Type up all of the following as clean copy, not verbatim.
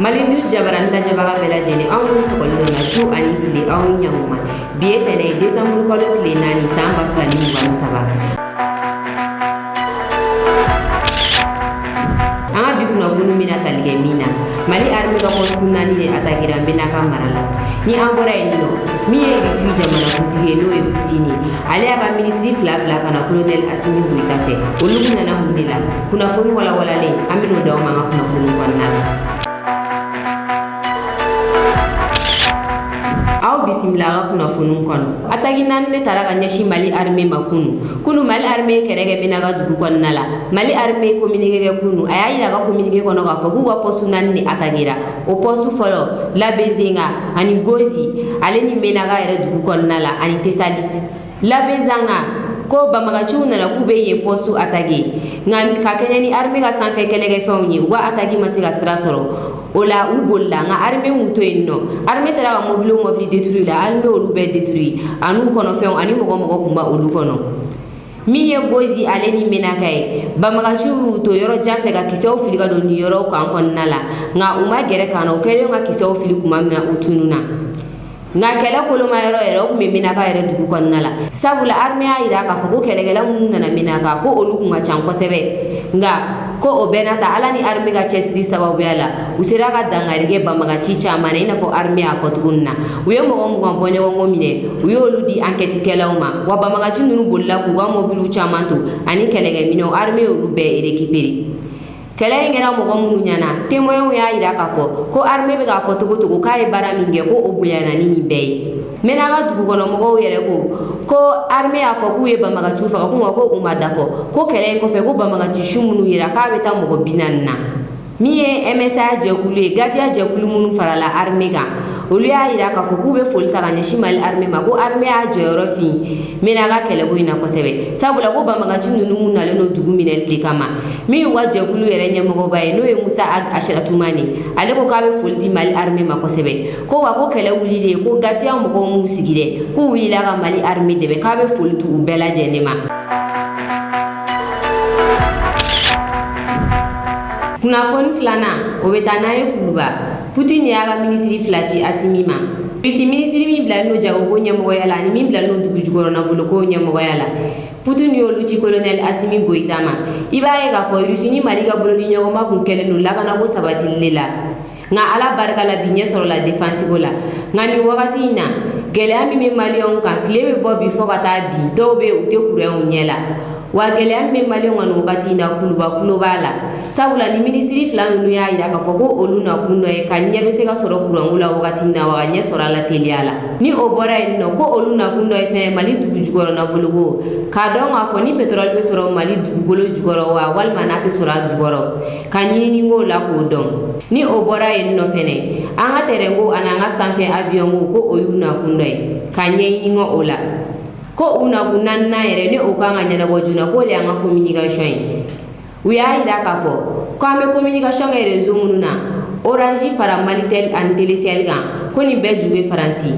Mali News jabaran lajabaga bɛɛ lajɛlen anw minnu sɔgɔlen don su ani tile aw ni ɲankuma bi ye tɛnɛ ye décembre kalo tile 4 san 2023 an ka bi kunnafoni bɛna tali kɛ min na Mali armée ka poste 4 de attaquera Menaka mara la ni an bɔra yen nɔ min ye Russie jamanakuntigi ye n'o ye Poutine ale y'a ka ministre fila bila ka na colonel Assimi Goïta fɛ olu nana mun de la kunnafoni walawalalen an bɛn'o d'aw ma an ka kunnafoni kɔnɔna la. Aw bisimila ka kunnafoni kɔnɔ ataki naani ne taara ka ɲɛsin Mali armée ma kunu Mali armée kɛrɛ kɛ Menaka dugu kɔnɔna la Mali armée communiqué kɛ kunu a y'a yira ka communiqué kɔnɔ k'a fɔ k'u ka poste 4 de attaquera o poste fɔlɔ Labezenga ani Gozi ale ni Menaka yɛrɛ dugu kɔnɔna la ani Tesalit Labezenga ko banbagaciw nana k'u bɛ yen poste attaqué nka ka kɛɲɛ ni armée ka sanfɛ kɛlɛkɛfɛnw ye u ka attaque ma se ka sira sɔrɔ o la u bolila nka armée m'u to yen nɔ armée sera ka mobili détruire la armée olu bɛɛ détruire ani kɔnɔfɛnw ani mɔgɔ kun b'a olu kɔnɔ min ye Gozi ale ni Menaka ye banbagaciw y'u to yɔrɔ jan fɛ ka kisɛw fili ka don nin yɔrɔw kan kɔnɔna la nka u ma gɛrɛ kan na u kɛlen ka kisɛw fili tuma min na u tununna nka kɛlɛ koloma yɔrɔ yɛrɛ o tun bɛ Menaka yɛrɛ dugu kɔnɔna la sabula armée y'a yira k'a fɔ ko kɛlɛkɛla minnu nana Menaka ko olu kun ka ca kosɛbɛ nka ko o bɛɛ n'a ta ala ni armée ka cɛsiri sababuya la u sera ka dankari kɛ banbagaci caman na i n'a fɔ armée y'a fɔ cogo min na u ye mɔgɔ 20 bɔ ɲɔgɔn ko minɛ u y'olu di enquête kɛlaw ma wa banbagaci ninnu bolila k'u ka mobiliw caman to ani kɛlɛkɛminɛw armée y'olu bɛɛ récupérer kɛlɛ in kɛra mɔgɔ minnu ɲana témoins y'a yira k'a fɔ ko armée bɛ k'a fɔ togo k'a ye baara min kɛ ko o bonyana ni nin bɛɛ ye Menaka dugukɔnɔmɔgɔw yɛrɛ ko armée y'a fɔ k'u ye banbagaciw faga ko u ma dafɔ ko kɛlɛ in kɔfɛ ko banbagaci su minnu yera k'a bɛ taa mɔgɔ 40 na min ye MSA jɛkulu ye gadiya jɛkulu minnu farala armée kan olu y'a yira k'a fɔ k'u bɛ foli ta ka ɲɛsin Mali armée ma ko armée y'a jɔyɔrɔ fin Menaka kɛlɛko in na kosɛbɛ sabula ko banbagaci ninnu mun nalen don dugu minɛli de kama min y'u ka jɛkulu yɛrɛ ɲɛmɔgɔba ye n'o ye Musa Ashiratumani ale ko k'a bɛ foli di Mali armée ma kosɛbɛ ko wa ko kɛlɛ wulilen ko gatiya mɔgɔw m'u sigi dɛ k'u wulila ka Mali armée dɛmɛ k'a bɛ foli di u bɛɛ lajɛlen ma. Kunnafoni filanan o bɛ taa n'a ye Kuluba Poutine y'a ka ministre fila ci Assimi ma Russie ministre min bilalen don jagoko ɲɛmɔgɔya la ani min bilalen don dugu jukɔrɔ nafoloko ɲɛmɔgɔya la Poutine y'olu ci colonel Assimi Goïta ma i b'a ye k'a fɔ Russie ni Mali ka bolodi ɲɔgɔnma kun kɛlen don lakanako sabatili la nka ala barika la bi ɲɛ sɔrɔla défense ko la nka nin wagati in na gɛlɛya min bɛ maliyɛnw kan tile bɛ bɔ bi fɔ ka taa bi dɔw bɛ u tɛ courantw ɲɛ la wa gɛlɛya min bɛ maliyɛnw kan nin wagati in na kulo b'a la sabula ni ministre fila ninnu y'a yira k'a fɔ ko olu na kun dɔ ye ka ɲɛ bɛ se ka sɔrɔ courant la wagati in na wa ka ɲɛ sɔrɔ a la teliya la ni o bɔra yen nɔ ko olu na kun dɔ ye fɛnɛ Mali dugu jukɔrɔ nafoloko k'a dɔn k'a fɔ ni pétrole bɛ sɔrɔ Mali dugukolo jukɔrɔ wa walima n'a tɛ sɔrɔ a jukɔrɔ ka ɲinini k'o la k'o dɔn ni o bɔra yen nɔ fɛnɛ an ka terrain ko ani an ka sanfɛ avion ko o y'u na kun dɔ ye ka ɲɛɲini o la ko u na kun naaninan yɛrɛ ni o kan ka ɲɛnabɔ joona k'o de y'an ka communication ye u y'a yira k'a fɔ ko an bɛ communication kɛ réseau minnu na Orange fara Malitel ani Telecel kan ko nin bɛɛ ju bɛ Faransi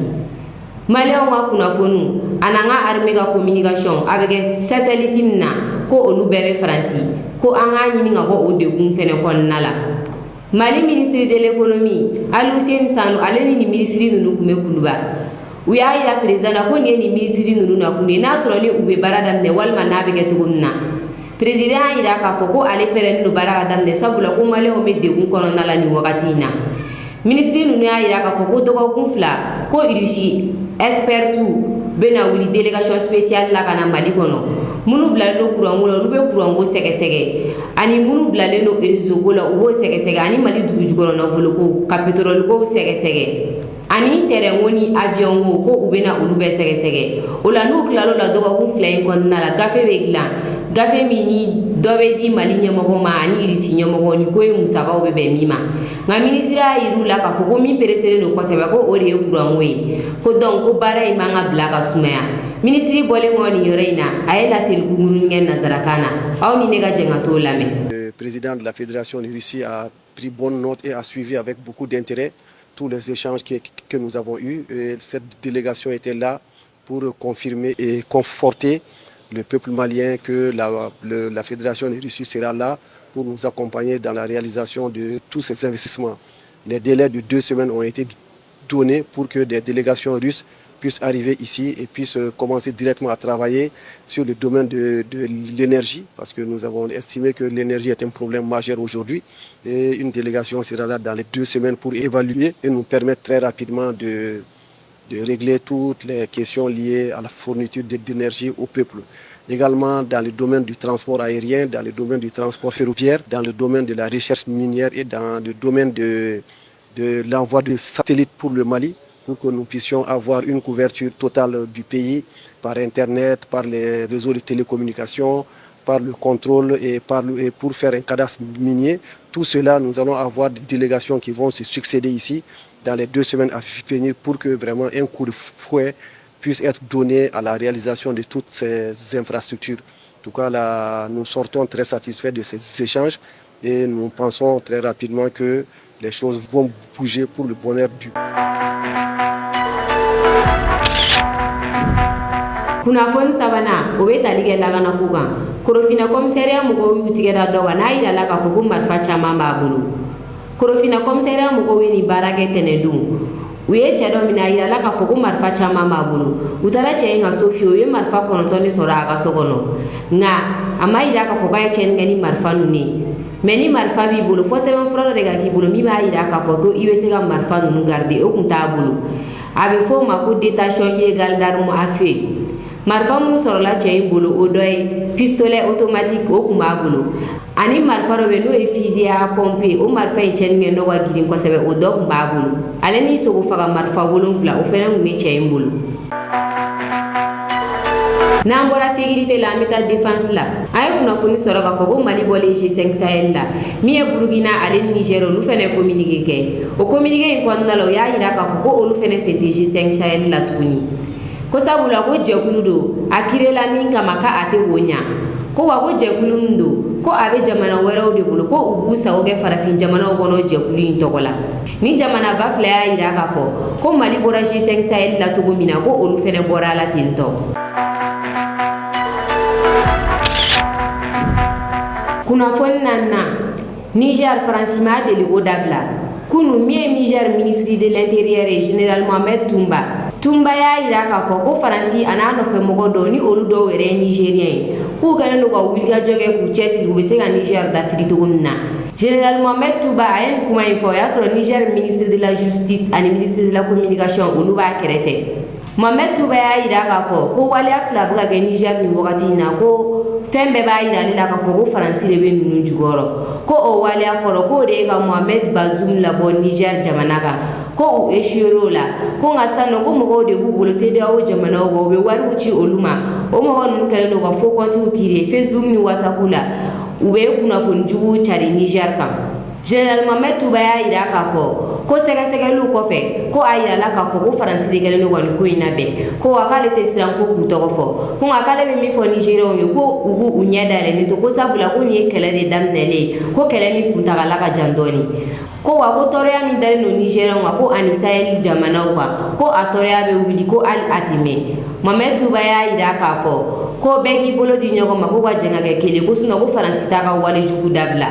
maliyɛnw ka kunnafoniw ani an ka armée ka communication a bɛ kɛ satellite min na ko olu bɛɛ bɛ Faransi ko an k'a ɲini ka bɔ o degun fɛnɛ kɔnɔna la Mali ministre de l'économie Aluseni Sanu ale ni ministre ninnu tun bɛ Kuluba u y'a yira président na ko nin ye nin ministre ninnu na kun ye n'a sɔrɔ ni u bɛ baara daminɛ walima n'a bɛ kɛ cogo min na président y'a yira k'a fɔ ko ale pɛrɛnnen don baara ka daminɛ sabula ko maliyɛnw bɛ degun kɔnɔna la nin wagati in na ministre ninnu y'a yira k'a fɔ ko dɔgɔkun 2 ko Russie expertu bɛna wuli délégation spéciale la ka na Mali kɔnɔ minnu bilalen don courant ko la olu bɛ courant ko sɛgɛsɛgɛ ani minnu bilalen don réseau ko la u b'o sɛgɛsɛgɛ ani Mali dugu jukɔrɔ nafoloko ka pétrole ko sɛgɛsɛgɛ ani terrain ko ni avion ko u bɛna olu bɛɛ sɛgɛsɛgɛ o la n'u tilal'o la dɔgɔkun 2 in kɔnɔna la gafe bɛ dilan gafe min ni dɔ bɛ di Mali ɲɛmɔgɔ ma ani Russie ɲɛmɔgɔ ni ko ye musakaw bɛ bɛn min ma nka ministre y'a yir'u la k'a fɔ ko min pereselen don kosɛbɛ ko o de ye courant ko ye ko donc ko baara in man ka bila ka sumaya ministre bɔlen kɔ nin yɔrɔ in na a ye laseli kunkurunin kɛ nazarakan na aw ni ne ka jɛn ka t'o lamɛn. Le président de la Fédération de Russie a pris bonne note et a suivi avec beaucoup d'intérêt tous les échanges que nous avons eus. Et cette délégation était là pour confirmer et conforter le peuple malien que la Fédération de Russie sera là pour nous accompagner dans la réalisation de tous ces investissements. les délais de 2 semaines ont été donnés pour que des délégations russes puissent arriver ici et puissent commencer directement à travailler sur le domaine de l'énergie, parce que nous avons estimé que l'énergie est un problème majeur aujourd'hui. Et une délégation sera là dans les 2 semaines pour évaluer et nous permettre très rapidement de régler toutes les questions liées à la fourniture d'énergie au peuple. Également dans le domaine du transport aérien, dans le domaine du transport ferroviaire, dans le domaine de la recherche minière et dans le domaine de l'envoi de satellites pour le Mali, pour que nous puissions avoir une couverture totale du pays par Internet, par les réseaux de télécommunications, par le contrôle et pour faire un cadastre minier. Tout cela, nous allons avoir des délégations qui vont se succéder ici dans les 2 semaines à venir pour que vraiment un coup de fouet puisse être donné à la réalisation de toutes ces infrastructures. En tout cas, là, nous sortons très satisfaits de ces échanges et nous pensons très rapidement que les choses vont bouger pour le bonheur du kunnafoni sabana o bɛ tali kɛ lakanako kan korofina komisariya mɔgɔw y'u tigɛ da dɔ kan n'a yirala k'a fɔ ko marifa caman b'a bolo. korofina komisariya mɔgɔw ye nin baara kɛ tɛnɛndon u ye cɛ dɔ minɛ a yirala k'a fɔ ko marifa caman b'a bolo. u taara cɛ in ka so fiye u ye marifa 9 de sɔrɔ a ka so kɔnɔ nka a ma yira k'a fɔ k'a ye cɛnni kɛ ni marifa ninnu ye. mɛ ni marifa b'i bolo fo sɛbɛnfura dɔ de ka k'i bolo min b'a yira k'a fɔ ko i bɛ se ka marifa ninnu garder o tun t'a bolo. a bɛ fɔ o ma ko détention illégale d'armes à feu. marifa mun sɔrɔla cɛ in bolo o dɔ ye pistolet automatique o tun b'a bolo ani marifa dɔ bɛ n'o ye fusil à pompe ye o marifa in cɛnni kɛ n'o ka girin kosɛbɛ o dɔ tun b'a bolo ale ni sogo faga marifa 7 o fɛnɛ tun bɛ cɛ in bolo. n'an bɔra sécurité la an bɛ taa défense la a ye kunnafoni sɔrɔ k'a fɔ ko mali bɔlen G5 Sahel la min ye burukina ale ni niger olu fɛnɛ communiqué kɛ o communiqué in kɔnɔna la o y'a yira k'a fɔ ko olu fɛnɛ sen tɛ G5 Sahel la tuguni ko sabula ko jɛkulu don a kirela min kama ka a tɛ woɲa ko wa ko jɛkulu min don ko a bɛ jamana wɛrɛw de bolo ko u b'u sago kɛ farafin jamanaw kɔnɔ jɛkulu in tɔgɔ la ni jamana ba fila y'a yira k'a fɔ ko mali bɔra G5 Sahel la cogo min na ko olu fɛnɛ bɔra a la ten tɔ. kunnafoni naaninan niger faransi ma deli ko dabila kunu min ye niger ministre de l'intérieur ye général mohamed Tumba y'a yira k'a fɔ ko faransi a n'a nɔfɛmɔgɔ dɔw ni olu dɔw yɛrɛ ye nigérien ye k'u kɛlen don ka wulikajɔ kɛ k'u cɛsiri u bɛ se ka niger dafiri cogo min na. général mohamed Tumba a ye nin kuma in fɔ o y'a sɔrɔ niger ministre de la justice ani ministre de la communication olu b'a kɛrɛfɛ. mohamed Tumba y'a yira k'a fɔ ko waleya fila bɛ ka kɛ niger nin wagati in na ko fɛn bɛɛ b'a yira ale la k'a fɔ ko faransi de bɛ ninnu jukɔrɔ ko o waleya fɔlɔ k'o de ye ka mohamed bazoum labɔ niger jamana kan ko u échoué la ko nka sisan nɔ ko mɔgɔw de b'u bolo CEDEAO jamanaw kan u bɛ wariw ci olu ma o mɔgɔ ninnu kɛlen don ka faux comptes créer Facebook ni WhatsApp la u bɛ kunnafoni juguw cari niger kan. général mohamed Tumba y'a yira k'a fɔ ko sɛgɛsɛgɛliw kɔfɛ ko a yirala k'a fɔ ko faransi de kɛlen don ka nin ko in labɛn ko wa k'ale tɛ siran ko k'u tɔgɔ fɔ ko nka k'ale bɛ min fɔ nigérienw ye ko u b'u ɲɛ dayɛlɛlen to ko sabula ko nin ye kɛlɛ de daminɛlen ye ko kɛlɛ min kuntagala ka jan dɔɔni ko wa ko tɔɔrɔya min dalen don nigérienw kan ko ani sahel jamanaw kan ko a tɔɔrɔya bɛ wuli ko hali a tɛ mɛn. mohamed Tumba y'a yira k'a fɔ ko bɛɛ k'i bolo di ɲɔgɔn ma ko ka jɛn ka kɛ kelen ko sinɔn ko faransi t'a ka wale jugu dabila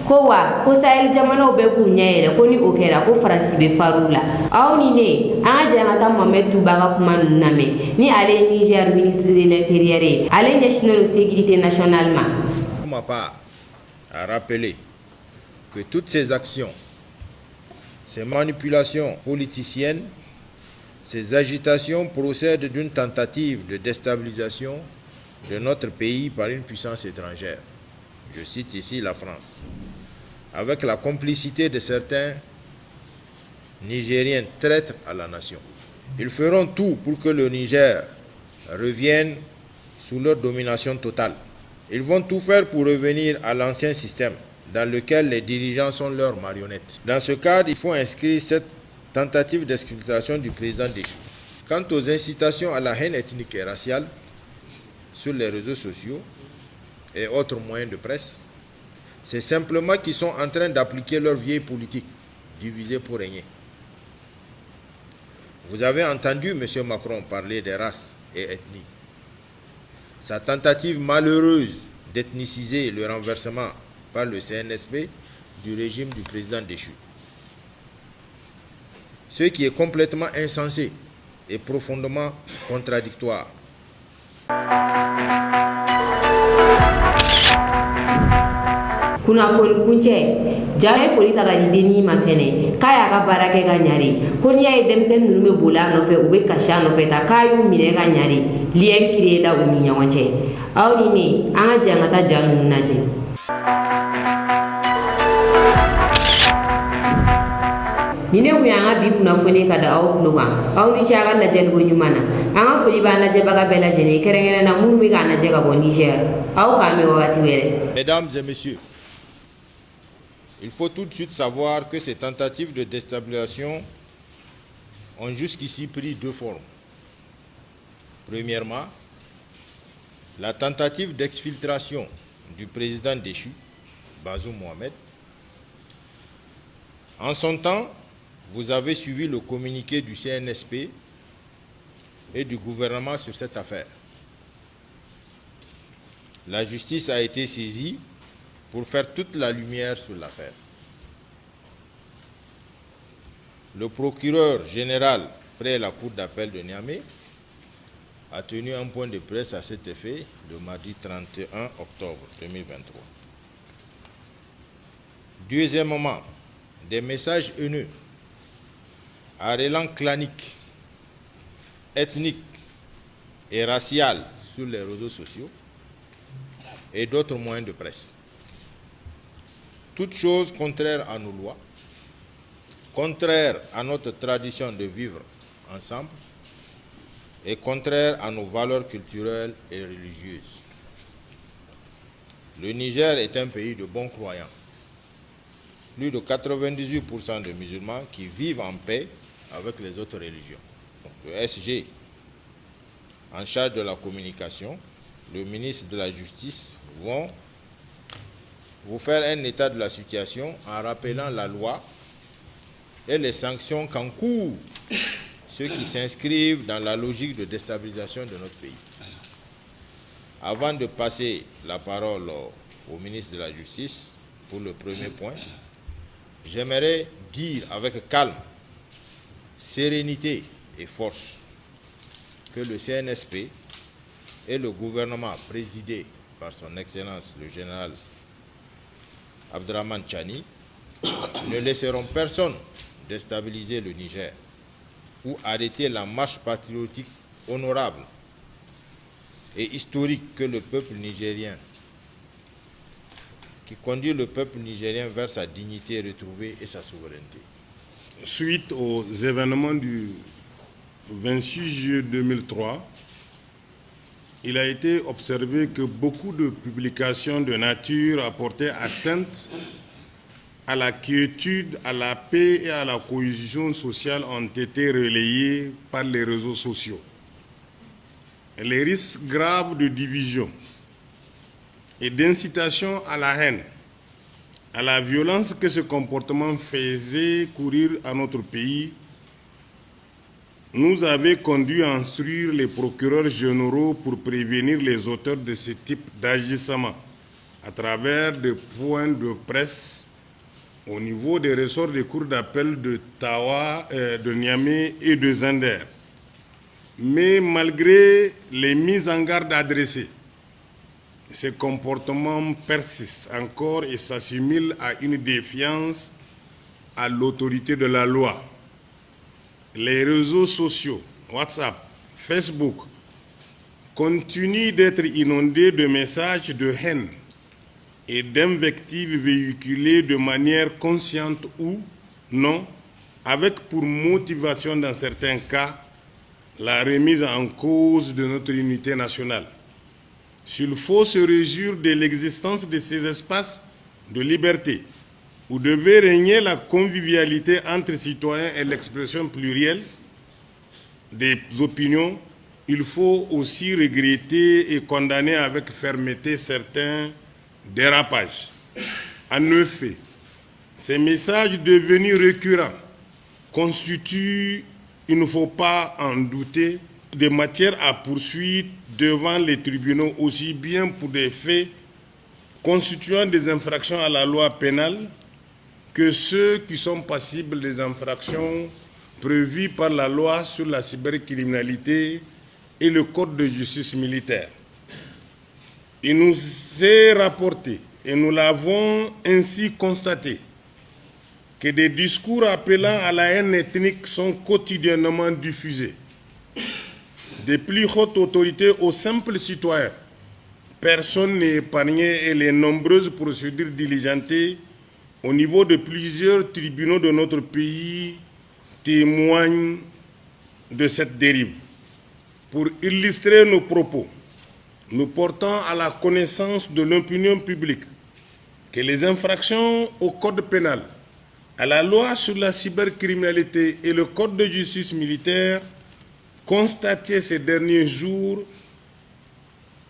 ko wa ko sahel jamanaw bɛɛ k'u ɲɛ yɛlɛ ko ni o kɛra ko faransi bɛ far'u la. aw ni ne an ka jɛn ka taa mohamed Tumba ka kuma ninnu lamɛn ni ale ye niger ministre de l'intérieur ye ale ɲɛsinnen don sécurité nationale ma. Pour ma part, à rappeler que toutes ces actions, ces manipulations politiciennes, ces agitations procèdent d'une tentative de déstabilisation de notre pays par une puissance étrangère. Je cite ici la France, avec la complicité de certains Nigériens traîtres à la nation. Ils feront tout pour que le Niger revienne sous leur domination totale. Ils vont tout faire pour revenir à l'ancien système dans lequel les dirigeants sont leurs marionnettes. Dans ce cadre, il faut inscrire cette tentative d'exfiltration du président déchu. Quant aux incitations à la haine ethnique et raciale sur les réseaux sociaux et autres moyens de presse, c'est simplement qu'ils sont en train d'appliquer leur vieille politique, diviser pour régner. Vous avez entendu M. Macron parler des races et ethnies. Sa tentative malheureuse d'ethniciser le renversement par le CNSP du régime du président déchu. ce qui est complètement insensé et profondément contradictoire. Kunnafoni kuncɛ ja ye foli ta ka di denni ma fɛnɛ k'a y'a ka baara kɛ ka ɲa de ko n'i y'a ye denmisɛnnin ninnu bɛ boli a nɔfɛ u bɛ kasi a nɔfɛ ta k'a y'u minɛ ka ɲa de lien créé la u ni ɲɔgɔn cɛ aw ni ne an ka jɛ an ka taa ja ninnu lajɛ. Ni ne kun y'an ka bi kunnafoni ka da aw tulo kan aw ni ce a ka lajɛliko ɲuman na an ka foli b'an lajɛbaga bɛɛ lajɛlen kɛrɛnkɛrɛnna minnu bɛ k'an lajɛ ka bɔ Niger aw k'an mɛn wagati wɛrɛ. Mesdames et messieurs, il faut tout de suite savoir que ces tentatives de déstabilisation ont jusqu'ici pris deux formes. Premièrement, la tentative d'exfiltration du président déchu, Bazoum Mohamed. En son temps, vous avez suivi le communiqué du CNSP et du gouvernement sur cette affaire. La justice a été saisie pour faire toute la lumière sur l'affaire. Le procureur général près la cour d'appel de Niamey a tenu un point de presse à cet effet le mardi 31 octobre 2023. Deuxièmement, des messages haineux à l'élan clanique, ethnique et racial sur les réseaux sociaux et d'autres moyens de presse. Toutes choses contraires à nos lois, contraires à notre tradition de vivre ensemble et contraires à nos valeurs culturelles et religieuses. Le Niger est un pays de bons croyants. Plus de 98% de musulmans qui vivent en paix avec les autres religions. Le SG, en charge de la communication, le ministre de la Justice vont vous faire un état de la situation en rappelant la loi et les sanctions qu'encourent ceux qui s'inscrivent dans la logique de déstabilisation de notre pays. Avant de passer la parole au ministre de la Justice pour le premier point, j'aimerais dire avec calme, sérénité et force que le CNSP et le gouvernement présidé par son Excellence le général Abdraman Chani ne laisseront personne déstabiliser le Niger ou arrêter la marche patriotique honorable et historique que le peuple nigérien, qui conduit le peuple nigérien vers sa dignité retrouvée et sa souveraineté. Suite aux événements du 26 juillet 2003, il a été observé que beaucoup de publications de nature à porter atteinte à la quiétude, à la paix et à la cohésion sociale ont été relayées par les réseaux sociaux. Les risques graves de division et d'incitation à la haine, à la violence que ce comportement faisait courir à notre pays, nous avait conduit à instruire les procureurs généraux pour prévenir les auteurs de ce type d'agissement à travers des points de presse au niveau des ressorts des cours d'appel de Tawa, de Niamey et de Zender. Mais malgré les mises en garde adressées, ce comportement persiste encore et s'assimile à une défiance à l'autorité de la loi. Les réseaux sociaux, WhatsApp, Facebook, continuent d'être inondés de messages de haine et d'invectives véhiculées de manière consciente ou non, avec pour motivation dans certains cas la remise en cause de notre unité nationale. S'il faut se réjouir de l'existence de ces espaces de liberté, où devait régner la convivialité entre citoyens et l'expression plurielle des opinions, il faut aussi regretter et condamner avec fermeté certains dérapages. En effet, ces messages devenus récurrents constituent, il ne faut pas en douter, des matières à poursuite devant les tribunaux, aussi bien pour des faits constituant des infractions à la loi pénale que ceux qui sont passibles des infractions prévues par la loi sur la cybercriminalité et le code de justice militaire. Il nous est rapporté, et nous l'avons ainsi constaté, que des discours appelant à la haine ethnique sont quotidiennement diffusés. Des plus hautes autorités aux simples citoyens, personne n'est épargné et les nombreuses procédures diligentées au niveau de plusieurs tribunaux de notre pays témoignent de cette dérive. Pour illustrer nos propos, nous portons à la connaissance de l'opinion publique que les infractions au code pénal, à la loi sur la cybercriminalité et le code de justice militaire constatées ces derniers jours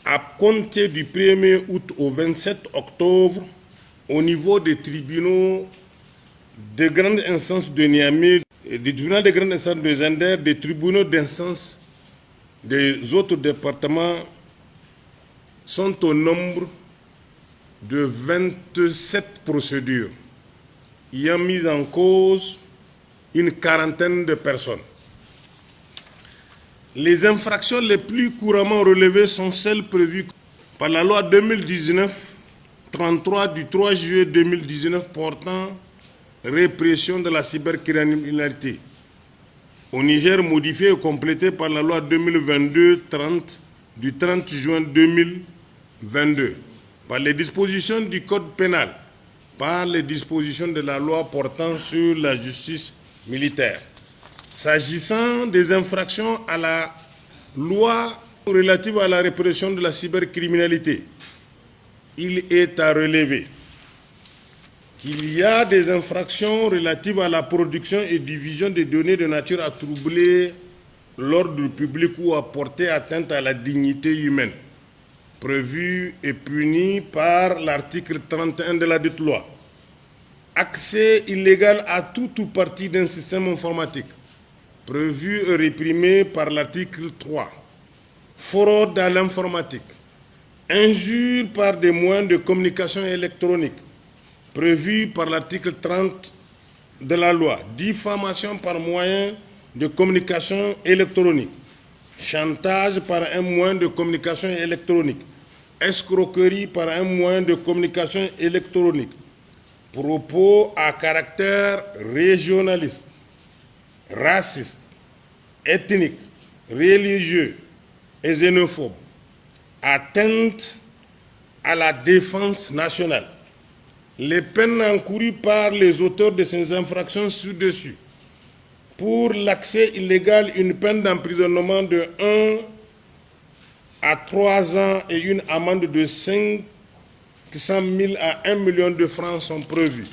à compter du 1er août au 27 octobre au niveau des tribunaux de grande instance de Niamey, des tribunaux de grande instance de Zender, des tribunaux d'instance des autres départements sont au nombre de 27 procédures, ayant mis en cause une quarantaine de personnes. Les infractions les plus couramment relevées sont celles prévues par la loi 2019-33 du 3 juillet 2019 portant répression de la cybercriminalité. Au Niger, modifiée et complétée par la loi 2022-30 du 30 juin 2022, par les dispositions du code pénal, par les dispositions de la loi portant sur la justice militaire. S'agissant des infractions à la loi relative à la répression de la cybercriminalité, il est à relever qu'il y a des infractions relatives à la production et diffusion des données de nature à troubler l'ordre public ou à porter atteinte à la dignité humaine, prévues et punies par l'article 31 de la dite loi. Accès illégal à tout ou partie d'un système informatique, prévu et réprimé par l'article 3. Fraude à l'informatique. Injure par des moyens de communication électronique, prévu par l'article 30 de la loi. Diffamation par moyen de communication électronique. Chantage par un moyen de communication électronique. Escroquerie par un moyen de communication électronique. Propos à caractère régionaliste, raciste, ethnique, religieux et xénophobe, atteinte à la défense nationale. Les peines encourues par les auteurs de ces infractions ci-dessus. Pour l'accès illégal, une peine d'emprisonnement de 1 à 3 ans et une amende de 500 000 à 1 million de francs sont prévues.